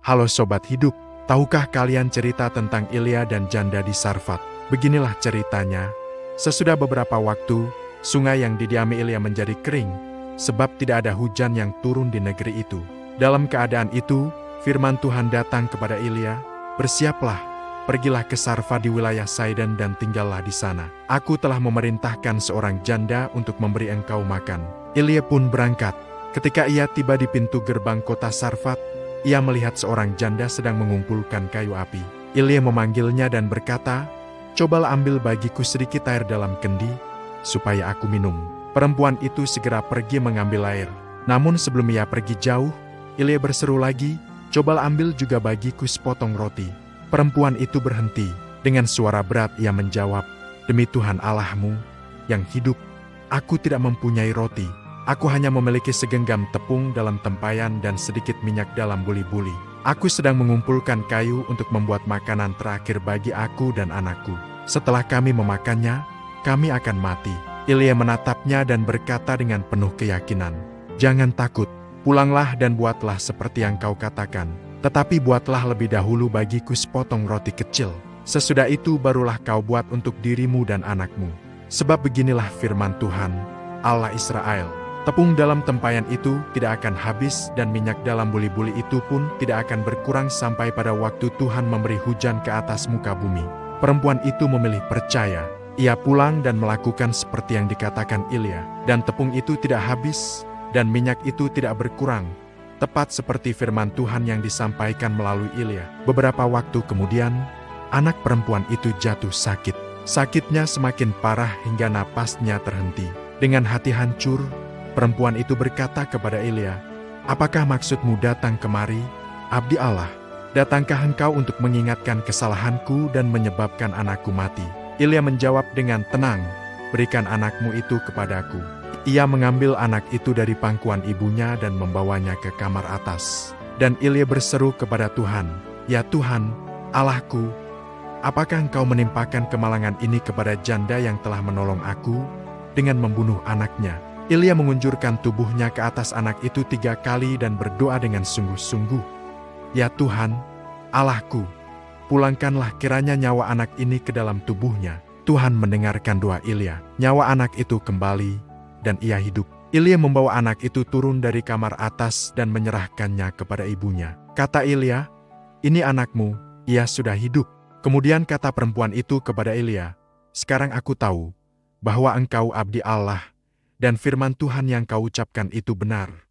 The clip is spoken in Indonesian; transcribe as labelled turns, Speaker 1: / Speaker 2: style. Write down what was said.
Speaker 1: Halo Sobat Hidup, tahukah kalian cerita tentang Ilya dan janda di Sarfat? Beginilah ceritanya. Sesudah beberapa waktu, sungai yang didiami Ilya menjadi kering, sebab tidak ada hujan yang turun di negeri itu. Dalam keadaan itu, firman Tuhan datang kepada Ilya, "Bersiaplah, pergilah ke Sarfat di wilayah Sidon dan tinggallah di sana. Aku telah memerintahkan seorang janda untuk memberi engkau makan." Ilya pun berangkat. Ketika ia tiba di pintu gerbang kota Sarfat, ia melihat seorang janda sedang mengumpulkan kayu api. Ilya memanggilnya dan berkata, "Cobalah ambil bagiku sedikit air dalam kendi, supaya aku minum." Perempuan itu segera pergi mengambil air. Namun sebelum ia pergi jauh, Ilya berseru lagi, "Cobalah ambil juga bagiku sepotong roti." Perempuan itu berhenti. Dengan suara berat ia menjawab, "Demi Tuhan Allahmu yang hidup, aku tidak mempunyai roti. Aku hanya memiliki segenggam tepung dalam tempayan dan sedikit minyak dalam buli-buli. Aku sedang mengumpulkan kayu untuk membuat makanan terakhir bagi aku dan anakku. Setelah kami memakannya, kami akan mati." Ilya menatapnya dan berkata dengan penuh keyakinan, "Jangan takut, pulanglah dan buatlah seperti yang kau katakan. Tetapi buatlah lebih dahulu bagiku sepotong roti kecil. Sesudah itu barulah kau buat untuk dirimu dan anakmu. Sebab beginilah firman Tuhan, Allah Israel. Tepung dalam tempayan itu tidak akan habis dan minyak dalam buli-buli itu pun tidak akan berkurang sampai pada waktu Tuhan memberi hujan ke atas muka bumi." Perempuan itu memilih percaya. Ia pulang dan melakukan seperti yang dikatakan Ilya. Dan tepung itu tidak habis dan minyak itu tidak berkurang. Tepat seperti firman Tuhan yang disampaikan melalui Ilya. Beberapa waktu kemudian, anak perempuan itu jatuh sakit. Sakitnya semakin parah hingga napasnya terhenti. Dengan hati hancur, perempuan itu berkata kepada Ilya, "Apakah maksudmu datang kemari, abdi Allah? Datangkah engkau untuk mengingatkan kesalahanku dan menyebabkan anakku mati?" Ilya menjawab dengan tenang, "Berikan anakmu itu kepadaku." Ia mengambil anak itu dari pangkuan ibunya dan membawanya ke kamar atas. Dan Ilya berseru kepada Tuhan, "Ya Tuhan, Allahku, apakah engkau menimpakan kemalangan ini kepada janda yang telah menolong aku dengan membunuh anaknya?" Ilya mengunjurkan tubuhnya ke atas anak itu 3 kali dan berdoa dengan sungguh-sungguh, "Ya Tuhan, Allahku, pulangkanlah kiranya nyawa anak ini ke dalam tubuhnya." Tuhan mendengarkan doa Ilya. Nyawa anak itu kembali, dan ia hidup. Ilya membawa anak itu turun dari kamar atas dan menyerahkannya kepada ibunya. Kata Ilya, "Ini anakmu, ia sudah hidup." Kemudian kata perempuan itu kepada Ilya, "Sekarang aku tahu bahwa engkau abdi Allah, dan firman Tuhan yang kau ucapkan itu benar."